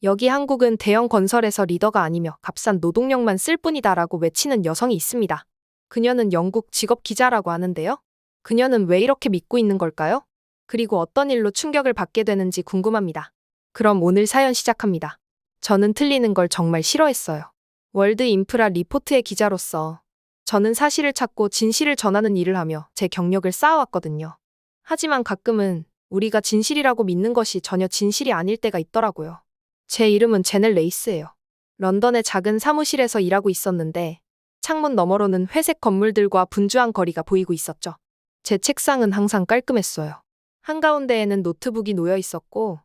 여기 한국은 대형 건설에서 리더가 아니며 값싼 노동력만 쓸 뿐이다라고 외치는 여성이 있습니다. 그녀는 영국 직업 기자라고 하는데요. 그녀는 왜 이렇게 믿고 있는 걸까요? 그리고 어떤 일로 충격을 받게 되는지 궁금합니다. 그럼 오늘 사연 시작합니다. 저는 틀리는 걸 정말 싫어했어요. 월드 인프라 리포트의 기자로서 저는 사실을 찾고 진실을 전하는 일을 하며 제 경력을 쌓아왔거든요. 하지만 가끔은 우리가 진실이라고 믿는 것이 전혀 진실이 아닐 때가 있더라고요. 제 이름은 제넬 레이스예요. 런던의 작은 사무실에서 일하고 있었는데 창문 너머로는 회색 건물들과 분주한 거리가 보이고 있었죠. 제 책상은 항상 깔끔했어요. 한가운데에는 노트북이 놓여 있었고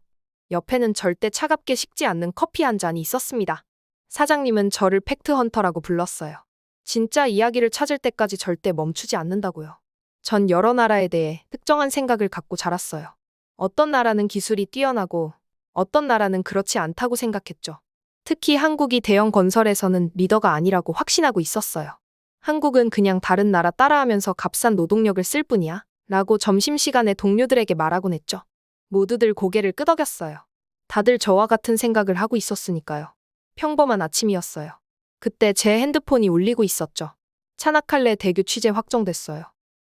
옆에는 절대 차갑게 식지 않는 커피 한 잔이 있었습니다. 사장님은 저를 팩트헌터라고 불렀어요. 진짜 이야기를 찾을 때까지 절대 멈추지 않는다고요. 전 여러 나라에 대해 특정한 생각을 갖고 자랐어요. 어떤 나라는 기술이 뛰어나고 어떤 나라는 그렇지 않다고 생각했죠. 특히 한국이 대형 건설에서는 리더가 아니라고 확신하고 있었어요. 한국은 그냥 다른 나라 따라하면서 값싼 노동력을 쓸 뿐이야 라고 점심시간에 동료들에게 말하곤 했죠. 모두들 고개를 끄덕였어요. 다들 저와 같은 생각을 하고 있었으니까요. 평범한 아침이었어요. 그때 제 핸드폰이 울리고 있었죠. 차나칼레 대교 취재 확정됐어요.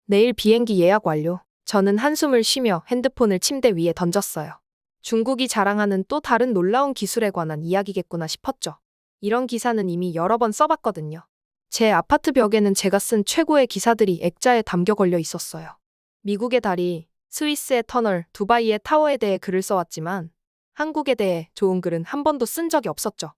내일 비행기 예약 완료. 저는 한숨을 쉬며 핸드폰을 침대 위에 던졌어요. 중국이 자랑하는 또 다른 놀라운 기술에 관한 이야기겠구나 싶었죠. 이런 기사는 이미 여러 번 써봤거든요. 제 아파트 벽에는 제가 쓴 최고의 기사들이 액자에 담겨 걸려 있었어요. 미국의 다리, 스위스의 터널, 두바이의 타워에 대해 글을 써왔지만 한국에 대해 좋은 글은 한 번도 쓴 적이 없었죠.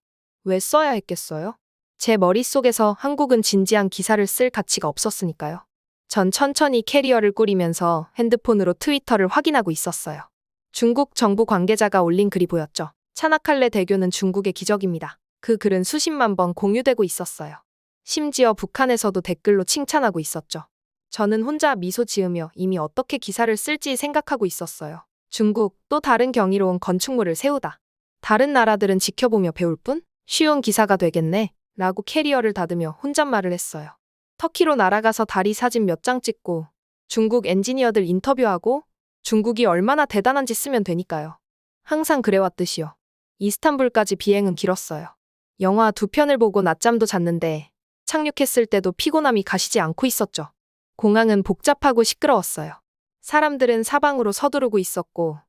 왜 써야 했겠어요? 제 머릿속에서 한국은 진지한 기사를 쓸 가치가 없었으니까요. 전 천천히 캐리어를 꾸리면서 핸드폰으로 트위터를 확인하고 있었어요. 중국 정부 관계자가 올린 글이 보였죠. 차나칼레 대교는 중국의 기적입니다. 그 글은 수십만 번 공유되고 있었어요. 심지어 북한에서도 댓글로 칭찬하고 있었죠. 저는 혼자 미소 지으며 이미 어떻게 기사를 쓸지 생각하고 있었어요. 중국, 또 다른 경이로운 건축물을 세우다. 다른 나라들은 지켜보며 배울 뿐? 쉬운 기사가 되겠네 라고 캐리어를 닫으며 혼잣말을 했어요. 터키로 날아가서 다리 사진 몇 장 찍고 중국 엔지니어들 인터뷰하고 중국이 얼마나 대단한지 쓰면 되니까요. 항상 그래왔듯이요. 이스탄불까지 비행은 길었어요. 영화 2편을 보고 낮잠도 잤는데 착륙했을 때도 피곤함이 가시지 않고 있었죠. 공항은 복잡하고 시끄러웠어요. 사람들은 사방으로 서두르고 있었고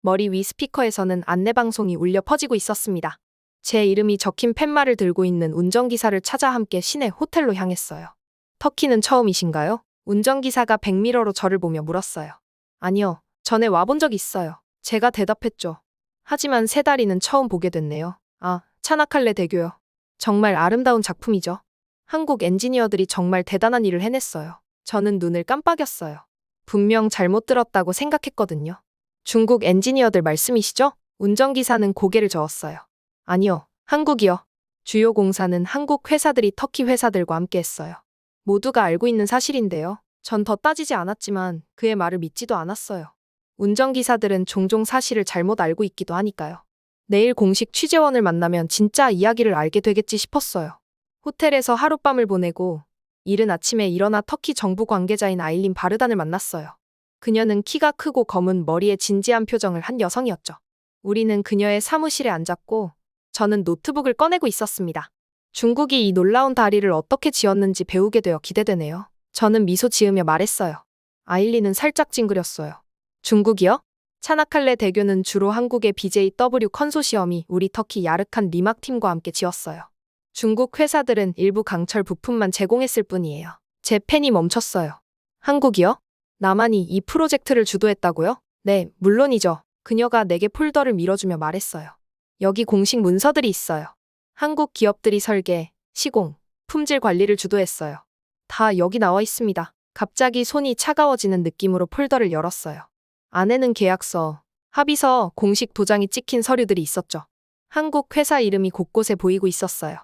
머리 위 스피커에서는 안내방송이 울려 퍼지고 있었습니다. 제 이름이 적힌 팻말을 들고 있는 운전기사를 찾아 함께 시내 호텔로 향했어요. 터키는 처음이신가요? 운전기사가 백미러로 저를 보며 물었어요. 아니요, 전에 와본 적 있어요. 제가 대답했죠. 하지만 세 다리는 처음 보게 됐네요. 아, 차나칼레 대교요. 정말 아름다운 작품이죠. 한국 엔지니어들이 정말 대단한 일을 해냈어요. 저는 눈을 깜빡였어요. 분명 잘못 들었다고 생각했거든요. 중국 엔지니어들 말씀이시죠? 운전기사는 고개를 저었어요. 아니요, 한국이요. 주요 공사는 한국 회사들이 터키 회사들과 함께 했어요. 모두가 알고 있는 사실인데요. 전 더 따지지 않았지만 그의 말을 믿지도 않았어요. 운전기사들은 종종 사실을 잘못 알고 있기도 하니까요. 내일 공식 취재원을 만나면 진짜 이야기를 알게 되겠지 싶었어요. 호텔에서 하룻밤을 보내고 이른 아침에 일어나 터키 정부 관계자인 아일린 바르단을 만났어요. 그녀는 키가 크고 검은 머리에 진지한 표정을 한 여성이었죠. 우리는 그녀의 사무실에 앉았고 저는 노트북을 꺼내고 있었습니다. 중국이 이 놀라운 다리를 어떻게 지었는지 배우게 되어 기대되네요. 저는 미소 지으며 말했어요. 아일린은 살짝 찡그렸어요. 중국이요? 차나칼레 대교는 주로 한국의 BJW 컨소시엄이 우리 터키 야르칸 리막 팀과 함께 지었어요. 중국 회사들은 일부 강철 부품만 제공했을 뿐이에요. 제 펜이 멈췄어요. 한국이요? 나만이 이 프로젝트를 주도했다고요? 네, 물론이죠. 그녀가 내게 폴더를 밀어주며 말했어요. 여기 공식 문서들이 있어요. 한국 기업들이 설계, 시공, 품질 관리를 주도했어요. 다 여기 나와 있습니다. 갑자기 손이 차가워지는 느낌으로 폴더를 열었어요. 안에는 계약서, 합의서, 공식 도장이 찍힌 서류들이 있었죠. 한국 회사 이름이 곳곳에 보이고 있었어요.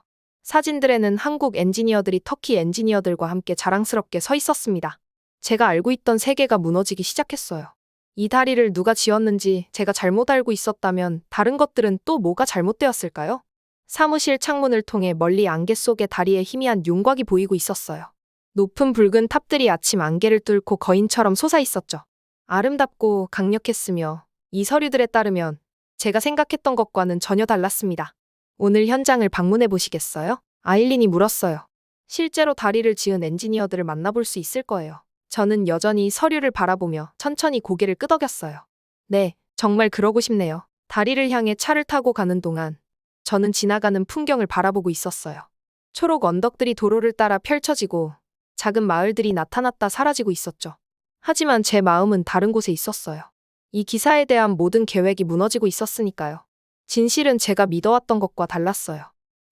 사진들에는 한국 엔지니어들이 터키 엔지니어들과 함께 자랑스럽게 서 있었습니다. 제가 알고 있던 세계가 무너지기 시작했어요. 이 다리를 누가 지었는지 제가 잘못 알고 있었다면 다른 것들은 또 뭐가 잘못되었을까요? 사무실 창문을 통해 멀리 안개 속에 다리에 희미한 윤곽이 보이고 있었어요. 높은 붉은 탑들이 아침 안개를 뚫고 거인처럼 솟아 있었죠. 아름답고 강력했으며 이 서류들에 따르면 제가 생각했던 것과는 전혀 달랐습니다. 오늘 현장을 방문해 보시겠어요? 아일린이 물었어요. 실제로 다리를 지은 엔지니어들을 만나볼 수 있을 거예요. 저는 여전히 서류를 바라보며 천천히 고개를 끄덕였어요. 네, 정말 그러고 싶네요. 다리를 향해 차를 타고 가는 동안 저는 지나가는 풍경을 바라보고 있었어요. 초록 언덕들이 도로를 따라 펼쳐지고 작은 마을들이 나타났다 사라지고 있었죠. 하지만 제 마음은 다른 곳에 있었어요. 이 기사에 대한 모든 계획이 무너지고 있었으니까요. 진실은 제가 믿어왔던 것과 달랐어요.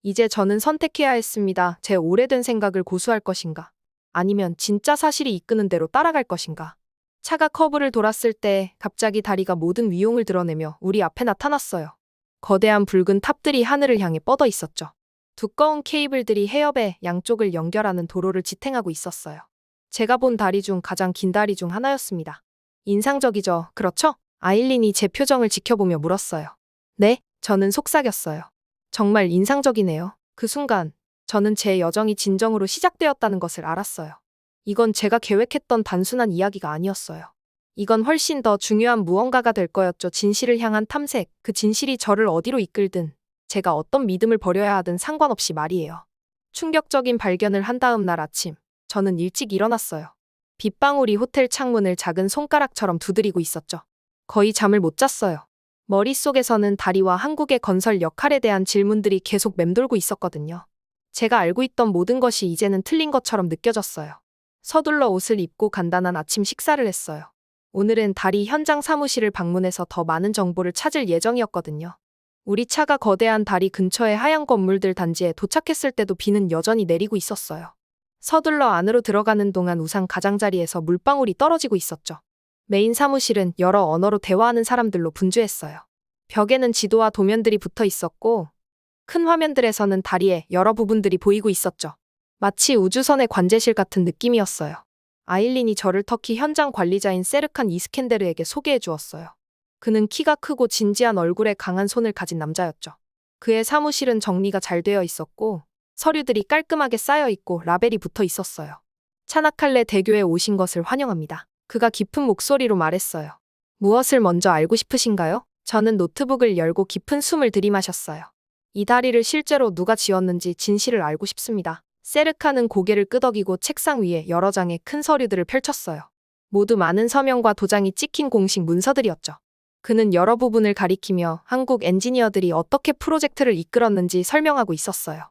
이제 저는 선택해야 했습니다. 제 오래된 생각을 고수할 것인가? 아니면 진짜 사실이 이끄는 대로 따라갈 것인가? 차가 커브를 돌았을 때 갑자기 다리가 모든 위용을 드러내며 우리 앞에 나타났어요. 거대한 붉은 탑들이 하늘을 향해 뻗어 있었죠. 두꺼운 케이블들이 해협의 양쪽을 연결하는 도로를 지탱하고 있었어요. 제가 본 다리 중 가장 긴 다리 중 하나였습니다. 인상적이죠, 그렇죠? 아일린이 제 표정을 지켜보며 물었어요. 네, 저는 속삭였어요. 정말 인상적이네요. 그 순간 저는 제 여정이 진정으로 시작되었다는 것을 알았어요. 이건 제가 계획했던 단순한 이야기가 아니었어요. 이건 훨씬 더 중요한 무언가가 될 거였죠. 진실을 향한 탐색, 그 진실이 저를 어디로 이끌든 제가 어떤 믿음을 버려야 하든 상관없이 말이에요. 충격적인 발견을 한 다음 날 아침, 저는 일찍 일어났어요. 빗방울이 호텔 창문을 작은 손가락처럼 두드리고 있었죠. 거의 잠을 못 잤어요. 머릿속에서는 다리와 한국의 건설 역할에 대한 질문들이 계속 맴돌고 있었거든요. 제가 알고 있던 모든 것이 이제는 틀린 것처럼 느껴졌어요. 서둘러 옷을 입고 간단한 아침 식사를 했어요. 오늘은 다리 현장 사무실을 방문해서 더 많은 정보를 찾을 예정이었거든요. 우리 차가 거대한 다리 근처의 하얀 건물들 단지에 도착했을 때도 비는 여전히 내리고 있었어요. 서둘러 안으로 들어가는 동안 우산 가장자리에서 물방울이 떨어지고 있었죠. 메인 사무실은 여러 언어로 대화하는 사람들로 분주했어요. 벽에는 지도와 도면들이 붙어 있었고 큰 화면들에서는 다리의 여러 부분들이 보이고 있었죠. 마치 우주선의 관제실 같은 느낌이었어요. 아일린이 저를 터키 현장 관리자인 세르칸 이스켄데르에게 소개해 주었어요. 그는 키가 크고 진지한 얼굴에 강한 손을 가진 남자였죠. 그의 사무실은 정리가 잘 되어 있었고 서류들이 깔끔하게 쌓여 있고 라벨이 붙어 있었어요. 차나칼레 대교에 오신 것을 환영합니다. 그가 깊은 목소리로 말했어요. 무엇을 먼저 알고 싶으신가요? 저는 노트북을 열고 깊은 숨을 들이마셨어요. 이 다리를 실제로 누가 지었는지 진실을 알고 싶습니다. 세르카는 고개를 끄덕이고 책상 위에 여러 장의 큰 서류들을 펼쳤어요. 모두 많은 서명과 도장이 찍힌 공식 문서들이었죠. 그는 여러 부분을 가리키며 한국 엔지니어들이 어떻게 프로젝트를 이끌었는지 설명하고 있었어요.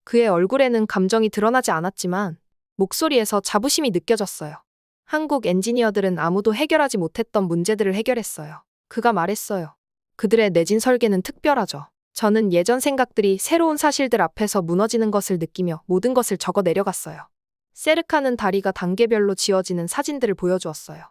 그의 얼굴에는 감정이 드러나지 않았지만 목소리에서 자부심이 느껴졌어요. 한국 엔지니어들은 아무도 해결하지 못했던 문제들을 해결했어요. 그가 말했어요. 그들의 내진 설계는 특별하죠. 저는 예전 생각들이 새로운 사실들 앞에서 무너지는 것을 느끼며 모든 것을 적어 내려갔어요. 세르카는 다리가 단계별로 지어지는 사진들을 보여주었어요.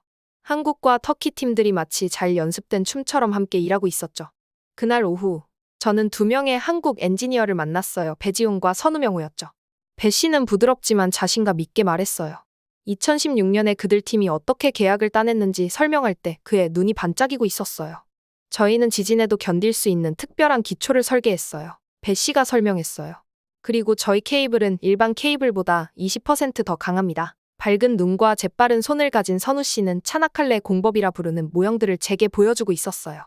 한국과 터키 팀들이 마치 잘 연습된 춤처럼 함께 일하고 있었죠. 그날 오후, 저는 두 명의 한국 엔지니어를 만났어요. 배지훈과 선우명호였죠. 배 씨는 부드럽지만 자신감 있게 말했어요. 2016년에 그들 팀이 어떻게 계약을 따냈는지 설명할 때 그의 눈이 반짝이고 있었어요. 저희는 지진에도 견딜 수 있는 특별한 기초를 설계했어요. 배 씨가 설명했어요. 그리고 저희 케이블은 일반 케이블보다 20% 더 강합니다. 밝은 눈과 재빠른 손을 가진 선우 씨는 차나칼레 공법이라 부르는 모형들을 제게 보여주고 있었어요.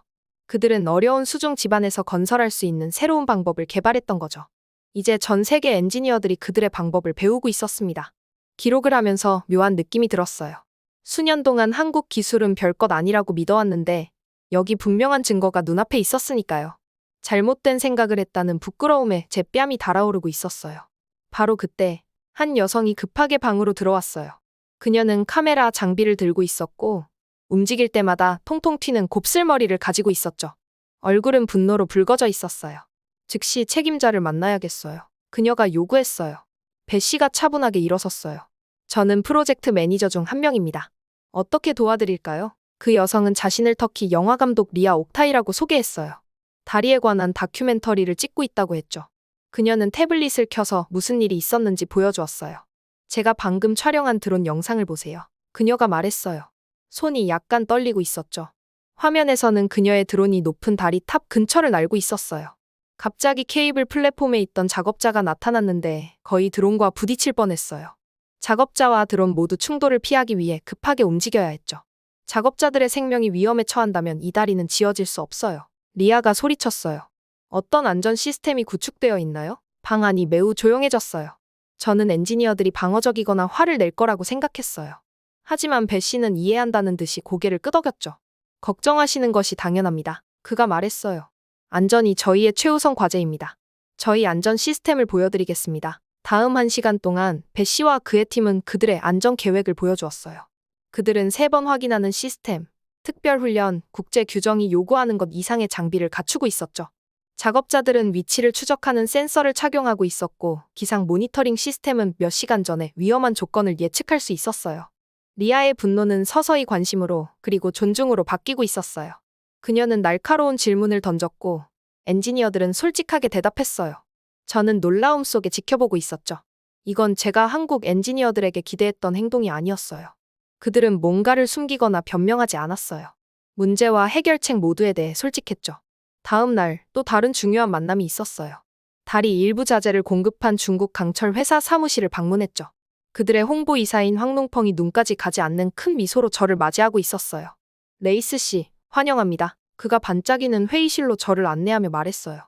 그들은 어려운 수중 집안에서 건설할 수 있는 새로운 방법을 개발했던 거죠. 이제 전 세계 엔지니어들이 그들의 방법을 배우고 있었습니다. 기록을 하면서 묘한 느낌이 들었어요. 수년 동안 한국 기술은 별것 아니라고 믿어왔는데 여기 분명한 증거가 눈앞에 있었으니까요. 잘못된 생각을 했다는 부끄러움에 제 뺨이 달아오르고 있었어요. 바로 그때 한 여성이 급하게 방으로 들어왔어요. 그녀는 카메라 장비를 들고 있었고 움직일 때마다 통통 튀는 곱슬머리를 가지고 있었죠. 얼굴은 분노로 붉어져 있었어요. 즉시 책임자를 만나야겠어요. 그녀가 요구했어요. 배 씨가 차분하게 일어섰어요. 저는 프로젝트 매니저 중 한 명입니다. 어떻게 도와드릴까요? 그 여성은 자신을 터키 영화감독 리아 옥타이라고 소개했어요. 다리에 관한 다큐멘터리를 찍고 있다고 했죠. 그녀는 태블릿을 켜서 무슨 일이 있었는지 보여주었어요. 제가 방금 촬영한 드론 영상을 보세요. 그녀가 말했어요. 손이 약간 떨리고 있었죠. 화면에서는 그녀의 드론이 높은 다리 탑 근처를 날고 있었어요. 갑자기 케이블 플랫폼에 있던 작업자가 나타났는데 거의 드론과 부딪힐 뻔했어요. 작업자와 드론 모두 충돌을 피하기 위해 급하게 움직여야 했죠. 작업자들의 생명이 위험에 처한다면 이 다리는 지어질 수 없어요. 리아가 소리쳤어요. 어떤 안전 시스템이 구축되어 있나요? 방 안이 매우 조용해졌어요. 저는 엔지니어들이 방어적이거나 화를 낼 거라고 생각했어요. 하지만 배 씨는 이해한다는 듯이 고개를 끄덕였죠. 걱정하시는 것이 당연합니다. 그가 말했어요. 안전이 저희의 최우선 과제입니다. 저희 안전 시스템을 보여드리겠습니다. 다음 1시간 동안 배 씨와 그의 팀은 그들의 안전 계획을 보여주었어요. 그들은 3번 확인하는 시스템, 특별훈련, 국제 규정이 요구하는 것 이상의 장비를 갖추고 있었죠. 작업자들은 위치를 추적하는 센서를 착용하고 있었고, 기상 모니터링 시스템은 몇 시간 전에 위험한 조건을 예측할 수 있었어요. 리아의 분노는 서서히 관심으로, 그리고 존중으로 바뀌고 있었어요. 그녀는 날카로운 질문을 던졌고, 엔지니어들은 솔직하게 대답했어요. 저는 놀라움 속에 지켜보고 있었죠. 이건 제가 한국 엔지니어들에게 기대했던 행동이 아니었어요. 그들은 뭔가를 숨기거나 변명하지 않았어요. 문제와 해결책 모두에 대해 솔직했죠. 다음 날 또 다른 중요한 만남이 있었어요. 달이 일부 자재를 공급한 중국 강철 회사 사무실을 방문했죠. 그들의 홍보이사인 황농펑이 눈까지 가지 않는 큰 미소로 저를 맞이하고 있었어요. 레이스 씨, 환영합니다. 그가 반짝이는 회의실로 저를 안내하며 말했어요.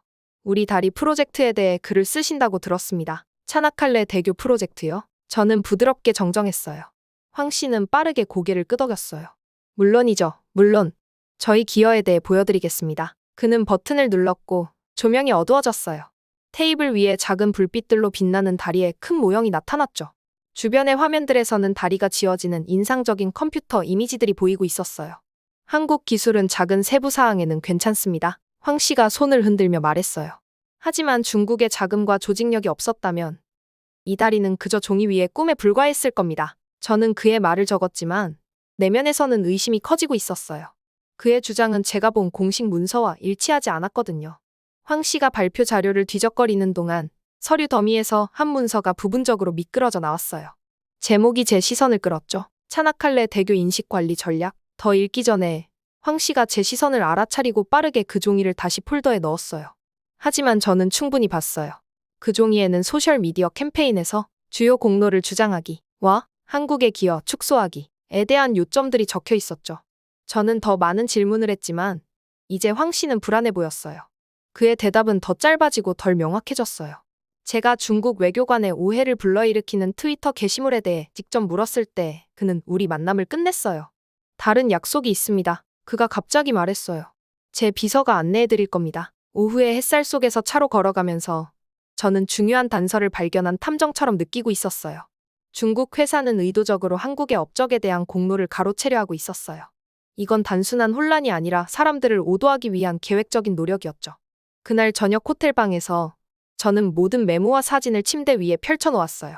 우리 다리 프로젝트에 대해 글을 쓰신다고 들었습니다. 차나칼레 대교 프로젝트요? 저는 부드럽게 정정했어요. 황 씨는 빠르게 고개를 끄덕였어요. 물론이죠, 물론. 저희 기여에 대해 보여드리겠습니다. 그는 버튼을 눌렀고 조명이 어두워졌어요. 테이블 위에 작은 불빛들로 빛나는 다리에 큰 모형이 나타났죠. 주변의 화면들에서는 다리가 지어지는 인상적인 컴퓨터 이미지들이 보이고 있었어요. 한국 기술은 작은 세부 사항에는 괜찮습니다. 황 씨가 손을 흔들며 말했어요. 하지만 중국의 자금과 조직력이 없었다면 이 다리는 그저 종이 위에 꿈에 불과했을 겁니다. 저는 그의 말을 적었지만 내면에서는 의심이 커지고 있었어요. 그의 주장은 제가 본 공식 문서와 일치하지 않았거든요. 황 씨가 발표 자료를 뒤적거리는 동안 서류 더미에서 한 문서가 부분적으로 미끄러져 나왔어요. 제목이 제 시선을 끌었죠. 차나칼레 대교 인식관리 전략. 더 읽기 전에 황 씨가 제 시선을 알아차리고 빠르게 그 종이를 다시 폴더에 넣었어요. 하지만 저는 충분히 봤어요. 그 종이에는 소셜미디어 캠페인에서 주요 공로를 주장하기와 한국의 기여 축소하기에 대한 요점들이 적혀 있었죠. 저는 더 많은 질문을 했지만 이제 황 씨는 불안해 보였어요. 그의 대답은 더 짧아지고 덜 명확해졌어요. 제가 중국 외교관의 오해를 불러일으키는 트위터 게시물에 대해 직접 물었을 때 그는 우리 만남을 끝냈어요. 다른 약속이 있습니다. 그가 갑자기 말했어요. 제 비서가 안내해드릴 겁니다. 오후에 햇살 속에서 차로 걸어가면서 저는 중요한 단서를 발견한 탐정처럼 느끼고 있었어요. 중국 회사는 의도적으로 한국의 업적에 대한 공로를 가로채려 하고 있었어요. 이건 단순한 혼란이 아니라 사람들을 오도하기 위한 계획적인 노력이었죠. 그날 저녁 호텔방에서 저는 모든 메모와 사진을 침대 위에 펼쳐놓았어요.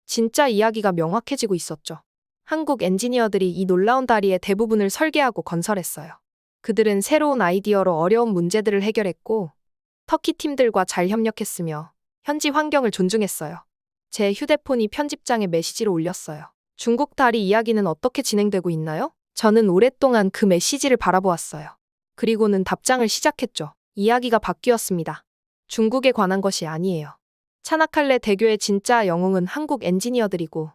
진짜 이야기가 명확해지고 있었죠. 한국 엔지니어들이 이 놀라운 다리의 대부분을 설계하고 건설했어요. 그들은 새로운 아이디어로 어려운 문제들을 해결했고 터키 팀들과 잘 협력했으며 현지 환경을 존중했어요. 제 휴대폰이 편집장에 메시지를 올렸어요. 중국 다리 이야기는 어떻게 진행되고 있나요? 저는 오랫동안 그 메시지를 바라보았어요. 그리고는 답장을 시작했죠. 이야기가 바뀌었습니다. 중국에 관한 것이 아니에요. 차나칼레 대교의 진짜 영웅은 한국 엔지니어들이고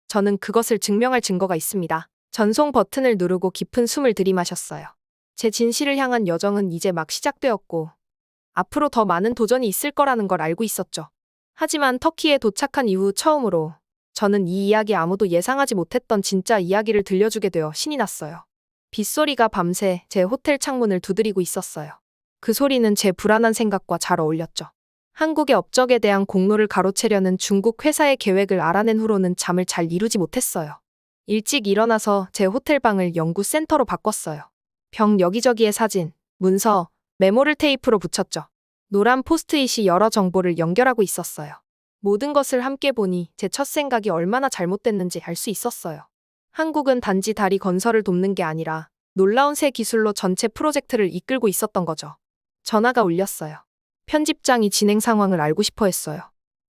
저는 그것을 증명할 증거가 있습니다. 전송 버튼을 누르고 깊은 숨을 들이마셨어요. 제 진실을 향한 여정은 이제 막 시작되었고 앞으로 더 많은 도전이 있을 거라는 걸 알고 있었죠. 하지만 터키에 도착한 이후 처음으로 저는 이 이야기 아무도 예상하지 못했던 진짜 이야기를 들려주게 되어 신이 났어요. 빗소리가 밤새 제 호텔 창문을 두드리고 있었어요. 그 소리는 제 불안한 생각과 잘 어울렸죠. 한국의 업적에 대한 공로를 가로채려는 중국 회사의 계획을 알아낸 후로는 잠을 잘 이루지 못했어요. 일찍 일어나서 제 호텔방을 연구센터로 바꿨어요. 벽 여기저기에 사진, 문서, 메모를 테이프로 붙였죠. 노란 포스트잇이 여러 정보를 연결하고 있었어요. 모든 것을 함께 보니 제 첫 생각이 얼마나 잘못됐는지 알 수 있었어요. 한국은 단지 다리 건설을 돕는 게 아니라 놀라운 새 기술로 전체 프로젝트를 이끌고 있었던 거죠. 전화가 울렸어요. 편집장이 진행 상황을 알고 싶어 했어요.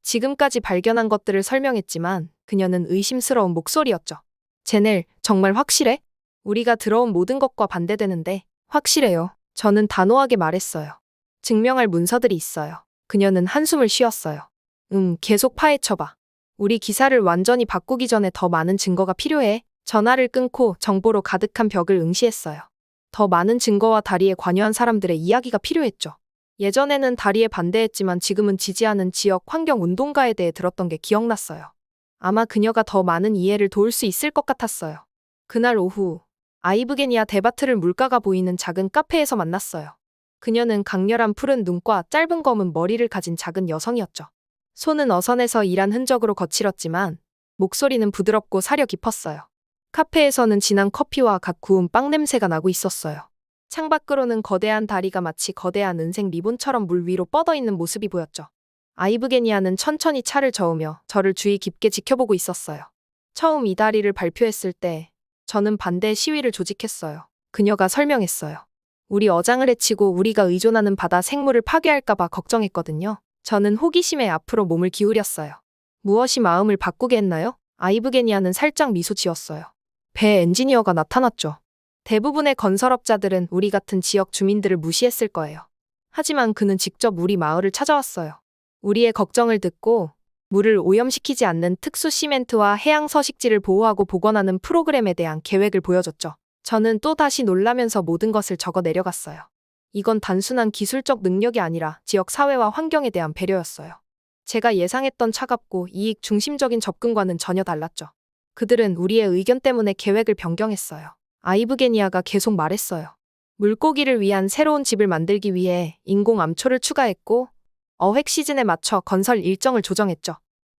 지금까지 발견한 것들을 설명했지만 그녀는 의심스러운 목소리였죠. 제넬, 정말 확실해? 우리가 들어온 모든 것과 반대되는데 확실해요. 저는 단호하게 말했어요. 증명할 문서들이 있어요. 그녀는 한숨을 쉬었어요. 계속 파헤쳐봐. 우리 기사를 완전히 바꾸기 전에 더 많은 증거가 필요해. 전화를 끊고 정보로 가득한 벽을 응시했어요. 더 많은 증거와 다리에 관여한 사람들의 이야기가 필요했죠. 예전에는 다리에 반대했지만 지금은 지지하는 지역 환경 운동가에 대해 들었던 게 기억났어요. 아마 그녀가 더 많은 이해를 도울 수 있을 것 같았어요. 그날 오후, 아이브게니아 데바트를 물가가 보이는 작은 카페에서 만났어요. 그녀는 강렬한 푸른 눈과 짧은 검은 머리를 가진 작은 여성이었죠. 손은 어선에서 일한 흔적으로 거칠었지만 목소리는 부드럽고 사려 깊었어요. 카페에서는 진한 커피와 갓 구운 빵 냄새가 나고 있었어요. 창밖으로는 거대한 다리가 마치 거대한 은색 리본처럼 물 위로 뻗어 있는 모습이 보였죠. 아이브게니아는 천천히 차를 저으며 저를 주의 깊게 지켜보고 있었어요. 처음 이 다리를 발표했을 때 저는 반대 시위를 조직했어요. 그녀가 설명했어요. 우리 어장을 해치고 우리가 의존하는 바다 생물을 파괴할까봐 걱정했거든요. 저는 호기심에 앞으로 몸을 기울였어요. 무엇이 마음을 바꾸게 했나요? 아이브게니아는 살짝 미소 지었어요. 배 엔지니어가 나타났죠. 대부분의 건설업자들은 우리 같은 지역 주민들을 무시했을 거예요. 하지만 그는 직접 우리 마을을 찾아왔어요. 우리의 걱정을 듣고 물을 오염시키지 않는 특수 시멘트와 해양 서식지를 보호하고 복원하는 프로그램에 대한 계획을 보여줬죠. 저는 또 다시 놀라면서 모든 것을 적어 내려갔어요. 이건 단순한 기술적 능력이 아니라 지역 사회와 환경에 대한 배려였어요. 제가 예상했던 차갑고 이익 중심적인 접근과는 전혀 달랐죠. 그들은 우리의 의견 때문에 계획을 변경했어요. 아이브게니아가 계속 말했어요. 물고기를 위한 새로운 집을 만들기 위해 인공 암초를 추가했고 어획 시즌에 맞춰 건설 일정을 조정했죠.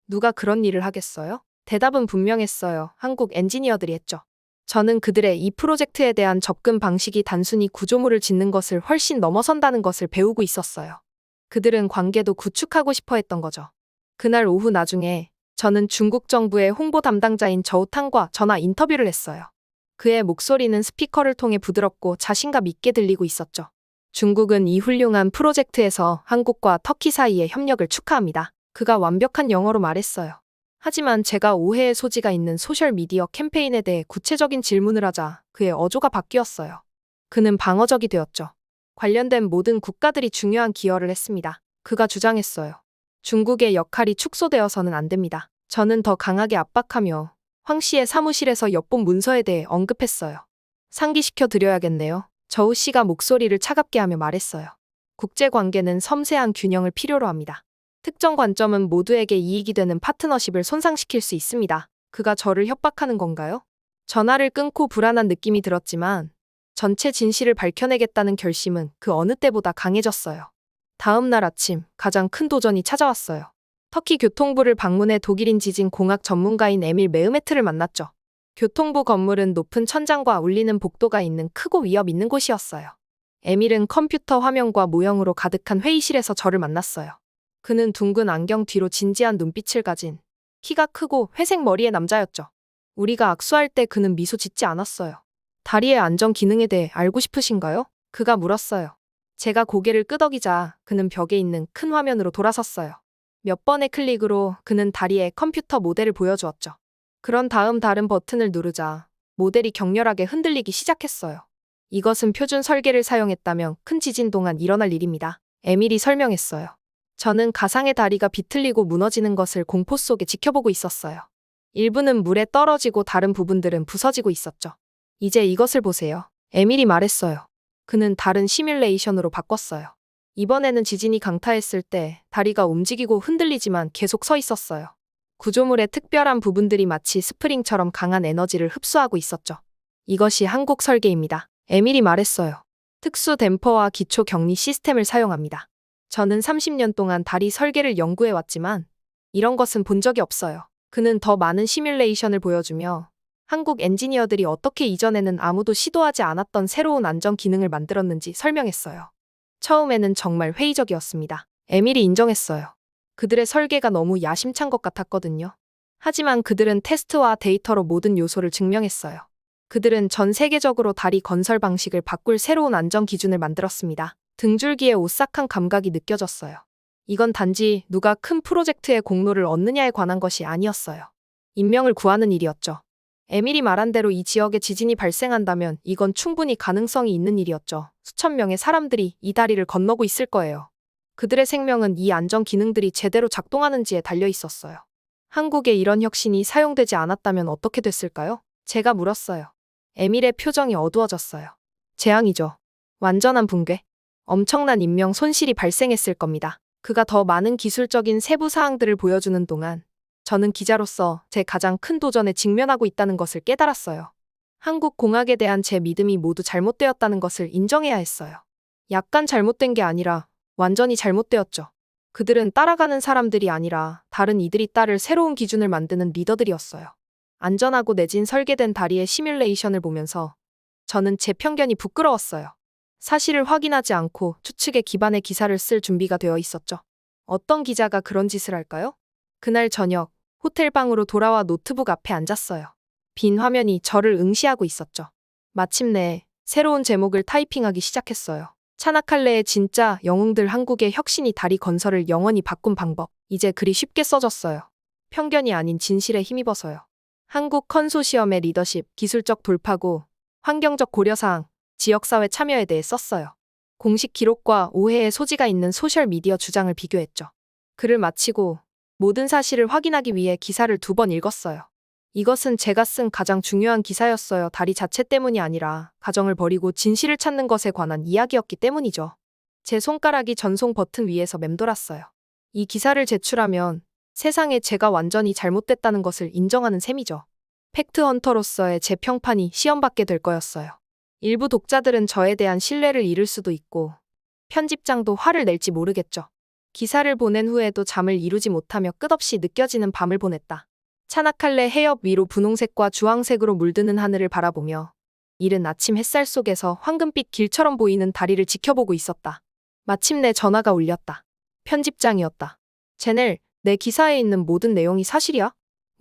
누가 그런 일을 하겠어요? 대답은 분명했어요. 한국 엔지니어들이 했죠. 저는 그들의 이 프로젝트에 대한 접근 방식이 단순히 구조물을 짓는 것을 훨씬 넘어선다는 것을 배우고 있었어요. 그들은 관계도 구축하고 싶어 했던 거죠. 그날 오후 나중에 저는 중국 정부의 홍보 담당자인 저우탕과 전화 인터뷰를 했어요. 그의 목소리는 스피커를 통해 부드럽고 자신감 있게 들리고 있었죠. 중국은 이 훌륭한 프로젝트에서 한국과 터키 사이의 협력을 축하합니다. 그가 완벽한 영어로 말했어요. 하지만 제가 오해의 소지가 있는 소셜미디어 캠페인에 대해 구체적인 질문을 하자 그의 어조가 바뀌었어요. 그는 방어적이 되었죠. 관련된 모든 국가들이 중요한 기여를 했습니다. 그가 주장했어요. 중국의 역할이 축소되어서는 안 됩니다. 저는 더 강하게 압박하며 황 씨의 사무실에서 엿본 문서에 대해 언급했어요. 상기시켜 드려야겠네요. 저우 씨가 목소리를 차갑게 하며 말했어요. 국제관계는 섬세한 균형을 필요로 합니다. 특정 관점은 모두에게 이익이 되는 파트너십을 손상시킬 수 있습니다. 그가 저를 협박하는 건가요? 전화를 끊고 불안한 느낌이 들었지만 전체 진실을 밝혀내겠다는 결심은 그 어느 때보다 강해졌어요. 다음 날 아침 가장 큰 도전이 찾아왔어요. 터키 교통부를 방문해 독일인 지진 공학 전문가인 에밀 메흐메트를 만났죠. 교통부 건물은 높은 천장과 울리는 복도가 있는 크고 위협 있는 곳이었어요. 에밀은 컴퓨터 화면과 모형으로 가득한 회의실에서 저를 만났어요. 그는 둥근 안경 뒤로 진지한 눈빛을 가진 키가 크고 회색 머리의 남자였죠. 우리가 악수할 때 그는 미소 짓지 않았어요. 다리의 안전 기능에 대해 알고 싶으신가요? 그가 물었어요. 제가 고개를 끄덕이자 그는 벽에 있는 큰 화면으로 돌아섰어요. 몇 번의 클릭으로 그는 다리에 컴퓨터 모델을 보여주었죠. 그런 다음 다른 버튼을 누르자 모델이 격렬하게 흔들리기 시작했어요. 이것은 표준 설계를 사용했다면 큰 지진 동안 일어날 일입니다. 에밀이 설명했어요. 저는 가상의 다리가 비틀리고 무너지는 것을 공포 속에 지켜보고 있었어요. 일부는 물에 떨어지고 다른 부분들은 부서지고 있었죠. 이제 이것을 보세요. 에밀이 말했어요. 그는 다른 시뮬레이션으로 바꿨어요. 이번에는 지진이 강타했을 때 다리가 움직이고 흔들리지만 계속 서 있었어요. 구조물의 특별한 부분들이 마치 스프링처럼 강한 에너지를 흡수하고 있었죠. 이것이 한국 설계입니다. 에밀이 말했어요. 특수 댐퍼와 기초 격리 시스템을 사용합니다. 저는 30년 동안 다리 설계를 연구해왔지만 이런 것은 본 적이 없어요. 그는 더 많은 시뮬레이션을 보여주며 한국 엔지니어들이 어떻게 이전에는 아무도 시도하지 않았던 새로운 안전 기능을 만들었는지 설명했어요. 처음에는 정말 회의적이었습니다. 에밀이 인정했어요. 그들의 설계가 너무 야심찬 것 같았거든요. 하지만 그들은 테스트와 데이터로 모든 요소를 증명했어요. 그들은 전 세계적으로 다리 건설 방식을 바꿀 새로운 안전 기준을 만들었습니다. 등줄기에 오싹한 감각이 느껴졌어요. 이건 단지 누가 큰 프로젝트의 공로를 얻느냐에 관한 것이 아니었어요. 인명을 구하는 일이었죠. 에밀이 말한 대로 이 지역에 지진이 발생한다면 이건 충분히 가능성이 있는 일이었죠. 수천 명의 사람들이 이 다리를 건너고 있을 거예요. 그들의 생명은 이 안전 기능들이 제대로 작동하는지에 달려 있었어요. 한국에 이런 혁신이 사용되지 않았다면 어떻게 됐을까요? 제가 물었어요. 에밀의 표정이 어두워졌어요. 재앙이죠. 완전한 붕괴. 엄청난 인명 손실이 발생했을 겁니다. 그가 더 많은 기술적인 세부 사항들을 보여주는 동안 저는 기자로서 제 가장 큰 도전에 직면하고 있다는 것을 깨달았어요. 한국 공학에 대한 제 믿음이 모두 잘못되었다는 것을 인정해야 했어요. 약간 잘못된 게 아니라 완전히 잘못되었죠. 그들은 따라가는 사람들이 아니라 다른 이들이 따를 새로운 기준을 만드는 리더들이었어요. 안전하고 내진 설계된 다리의 시뮬레이션을 보면서 저는 제 편견이 부끄러웠어요. 사실을 확인하지 않고 추측에 기반의 기사를 쓸 준비가 되어 있었죠. 어떤 기자가 그런 짓을 할까요? 그날 저녁 호텔 방으로 돌아와 노트북 앞에 앉았어요. 빈 화면이 저를 응시하고 있었죠. 마침내 새로운 제목을 타이핑하기 시작했어요. 차나칼레의 진짜 영웅들, 한국의 혁신이 다리 건설을 영원히 바꾼 방법. 이제 글이 쉽게 써졌어요. 편견이 아닌 진실에 힘입어서요. 한국 컨소시엄의 리더십, 기술적 돌파구, 환경적 고려사항, 지역사회 참여에 대해 썼어요. 공식 기록과 오해의 소지가 있는 소셜미디어 주장을 비교했죠. 글을 마치고 모든 사실을 확인하기 위해 기사를 2번 읽었어요. 이것은 제가 쓴 가장 중요한 기사였어요. 다리 자체 때문이 아니라 가정을 버리고 진실을 찾는 것에 관한 이야기였기 때문이죠. 제 손가락이 전송 버튼 위에서 맴돌았어요. 이 기사를 제출하면 세상에 제가 완전히 잘못됐다는 것을 인정하는 셈이죠. 팩트헌터로서의 제 평판이 시험받게 될 거였어요. 일부 독자들은 저에 대한 신뢰를 잃을 수도 있고 편집장도 화를 낼지 모르겠죠. 기사를 보낸 후에도 잠을 이루지 못하며 끝없이 느껴지는 밤을 보냈다. 차나칼레 해협 위로 분홍색과 주황색으로 물드는 하늘을 바라보며 이른 아침 햇살 속에서 황금빛 길처럼 보이는 다리를 지켜보고 있었다. 마침내 전화가 울렸다. 편집장이었다. 제넬, 내 기사에 있는 모든 내용이 사실이야?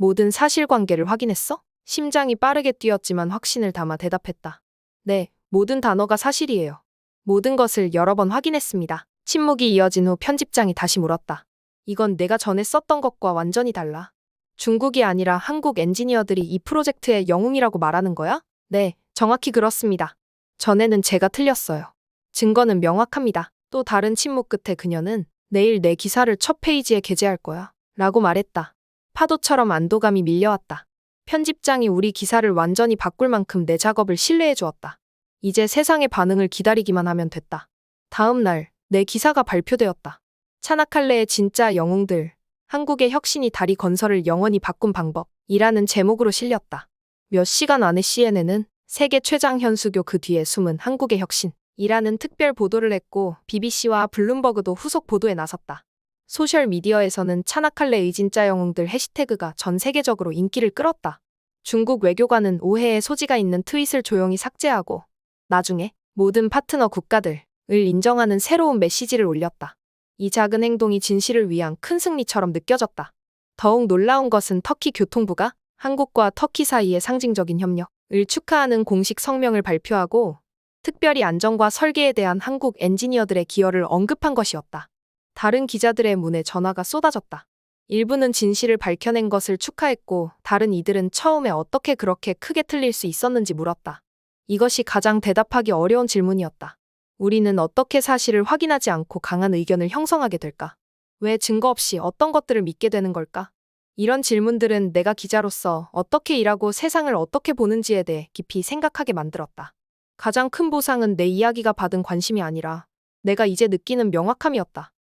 모든 사실관계를 확인했어? 심장이 빠르게 뛰었지만 확신을 담아 대답했다. 네, 모든 단어가 사실이에요. 모든 것을 여러 번 확인했습니다. 침묵이 이어진 후 편집장이 다시 물었다. 이건 내가 전에 썼던 것과 완전히 달라. 중국이 아니라 한국 엔지니어들이 이 프로젝트의 영웅이라고 말하는 거야? 네, 정확히 그렇습니다. 전에는 제가 틀렸어요. 증거는 명확합니다. 또 다른 침묵 끝에 그녀는 내일 내 기사를 첫 페이지에 게재할 거야. 라고 말했다. 파도처럼 안도감이 밀려왔다. 편집장이 우리 기사를 완전히 바꿀 만큼 내 작업을 신뢰해 주었다. 이제 세상의 반응을 기다리기만 하면 됐다. 다음 날, 내 기사가 발표되었다. 차나칼레의 진짜 영웅들, 한국의 혁신이 다리 건설을 영원히 바꾼 방법이라는 제목으로 실렸다. 몇 시간 안에 CNN은 세계 최장 현수교 그 뒤에 숨은 한국의 혁신이라는 특별 보도를 했고 BBC와 블룸버그도 후속 보도에 나섰다. 소셜미디어에서는 차나칼레의 진짜 영웅들 해시태그가 전 세계적으로 인기를 끌었다. 중국 외교관은 오해의 소지가 있는 트윗을 조용히 삭제하고 나중에 모든 파트너 국가들을 인정하는 새로운 메시지를 올렸다. 이 작은 행동이 진실을 위한 큰 승리처럼 느껴졌다. 더욱 놀라운 것은 터키 교통부가 한국과 터키 사이의 상징적인 협력을 축하하는 공식 성명을 발표하고 특별히 안전과 설계에 대한 한국 엔지니어들의 기여를 언급한 것이었다. 다른 기자들의 문에 전화가 쏟아졌다. 일부는 진실을 밝혀낸 것을 축하했고 다른 이들은 처음에 어떻게 그렇게 크게 틀릴 수 있었는지 물었다. 이것이 가장 대답하기 어려운 질문이었다. 우리는 어떻게 사실을 확인하지 않고 강한 의견을 형성하게 될까? 왜 증거 없이 어떤 것들을 믿게 되는 걸까? 이런 질문들은 내가 기자로서 어떻게 일하고 세상을 어떻게 보는지에 대해 깊이 생각하게 만들었다. 가장 큰 보상은 내 이야기가 받은 관심이 아니라 내가 이제 느끼는 명확함이었다.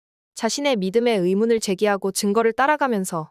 자신의 믿음에 의문을 제기하고 증거를 따라가면서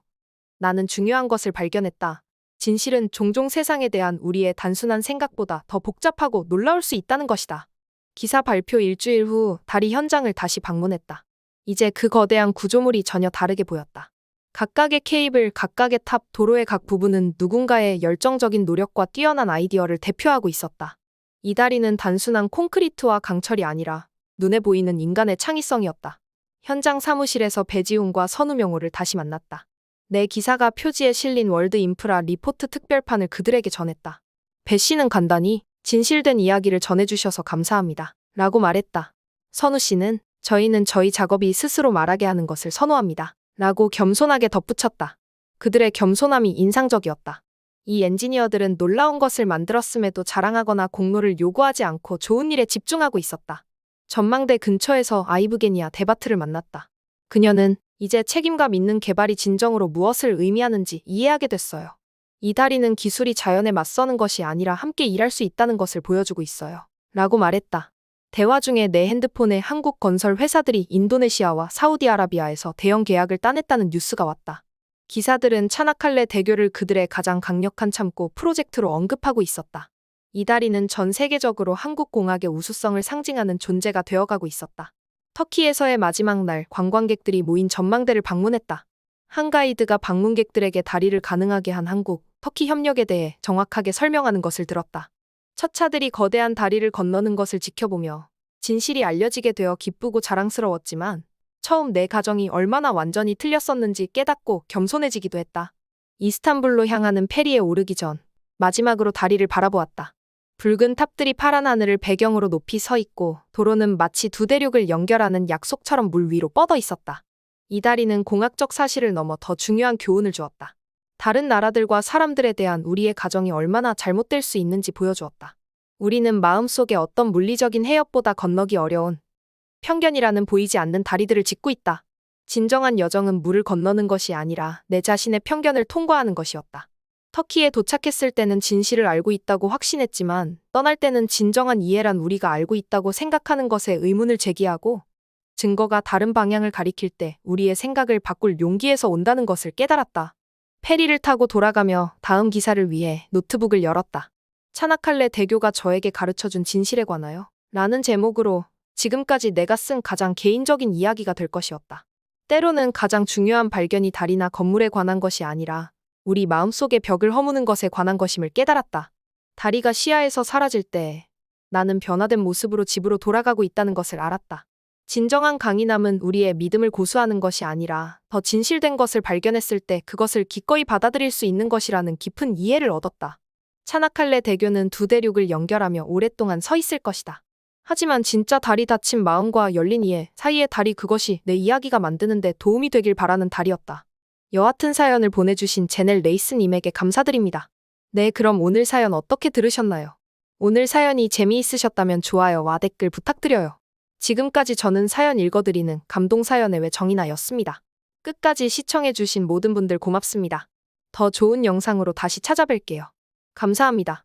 나는 중요한 것을 발견했다. 진실은 종종 세상에 대한 우리의 단순한 생각보다 더 복잡하고 놀라울 수 있다는 것이다. 기사 발표 일주일 후 다리 현장을 다시 방문했다. 이제 그 거대한 구조물이 전혀 다르게 보였다. 각각의 케이블, 각각의 탑, 도로의 각 부분은 누군가의 열정적인 노력과 뛰어난 아이디어를 대표하고 있었다. 이 다리는 단순한 콘크리트와 강철이 아니라 눈에 보이는 인간의 창의성이었다. 현장 사무실에서 배지훈과 선우명호를 다시 만났다. 내 기사가 표지에 실린 월드 인프라 리포트 특별판을 그들에게 전했다. 배 씨는 간단히 진실된 이야기를 전해주셔서 감사합니다. 라고 말했다. 선우 씨는 저희는 저희 작업이 스스로 말하게 하는 것을 선호합니다. 라고 겸손하게 덧붙였다. 그들의 겸손함이 인상적이었다. 이 엔지니어들은 놀라운 것을 만들었음에도 자랑하거나 공로를 요구하지 않고 좋은 일에 집중하고 있었다. 전망대 근처에서 아이브게니아 데바트를 만났다. 그녀는 이제 책임감 있는 개발이 진정으로 무엇을 의미하는지 이해하게 됐어요. 이 다리는 기술이 자연에 맞서는 것이 아니라 함께 일할 수 있다는 것을 보여주고 있어요. 라고 말했다. 대화 중에 내 핸드폰에 한국 건설 회사들이 인도네시아와 사우디아라비아에서 대형 계약을 따냈다는 뉴스가 왔다. 기사들은 차나칼레 대교를 그들의 가장 강력한 참고 프로젝트로 언급하고 있었다. 이 다리는 전 세계적으로 한국 공학의 우수성을 상징하는 존재가 되어가고 있었다. 터키에서의 마지막 날 관광객들이 모인 전망대를 방문했다. 한 가이드가 방문객들에게 다리를 가능하게 한 한국, 터키 협력에 대해 정확하게 설명하는 것을 들었다. 첫 차들이 거대한 다리를 건너는 것을 지켜보며 진실이 알려지게 되어 기쁘고 자랑스러웠지만 처음 내 가정이 얼마나 완전히 틀렸었는지 깨닫고 겸손해지기도 했다. 이스탄불로 향하는 페리에 오르기 전 마지막으로 다리를 바라보았다. 붉은 탑들이 파란 하늘을 배경으로 높이 서 있고 도로는 마치 두 대륙을 연결하는 약속처럼 물 위로 뻗어 있었다. 이 다리는 공학적 사실을 넘어 더 중요한 교훈을 주었다. 다른 나라들과 사람들에 대한 우리의 가정이 얼마나 잘못될 수 있는지 보여주었다. 우리는 마음속에 어떤 물리적인 해협보다 건너기 어려운 편견이라는 보이지 않는 다리들을 짓고 있다. 진정한 여정은 물을 건너는 것이 아니라 내 자신의 편견을 통과하는 것이었다. 터키에 도착했을 때는 진실을 알고 있다고 확신했지만 떠날 때는 진정한 이해란 우리가 알고 있다고 생각하는 것에 의문을 제기하고 증거가 다른 방향을 가리킬 때 우리의 생각을 바꿀 용기에서 온다는 것을 깨달았다. 페리를 타고 돌아가며 다음 기사를 위해 노트북을 열었다. 차나칼레 대교가 저에게 가르쳐준 진실에 관하여 라는 제목으로 지금까지 내가 쓴 가장 개인적인 이야기가 될 것이었다. 때로는 가장 중요한 발견이 다리나 건물에 관한 것이 아니라 우리 마음속의 벽을 허무는 것에 관한 것임을 깨달았다. 다리가 시야에서 사라질 때 나는 변화된 모습으로 집으로 돌아가고 있다는 것을 알았다. 진정한 강인함은 우리의 믿음을 고수하는 것이 아니라 더 진실된 것을 발견했을 때 그것을 기꺼이 받아들일 수 있는 것이라는 깊은 이해를 얻었다. 차나칼레 대교는 두 대륙을 연결하며 오랫동안 서 있을 것이다. 하지만 진짜 다리 닫힌 마음과 열린 이해 사이의 다리, 그것이 내 이야기가 만드는데 도움이 되길 바라는 다리였다. 여하튼 사연을 보내주신 제넬 레이스님에게 감사드립니다. 네, 그럼 오늘 사연 어떻게 들으셨나요? 오늘 사연이 재미있으셨다면 좋아요와 댓글 부탁드려요. 지금까지 저는 사연 읽어드리는 감동사연의 외정인아였습니다. 끝까지 시청해주신 모든 분들 고맙습니다. 더 좋은 영상으로 다시 찾아뵐게요. 감사합니다.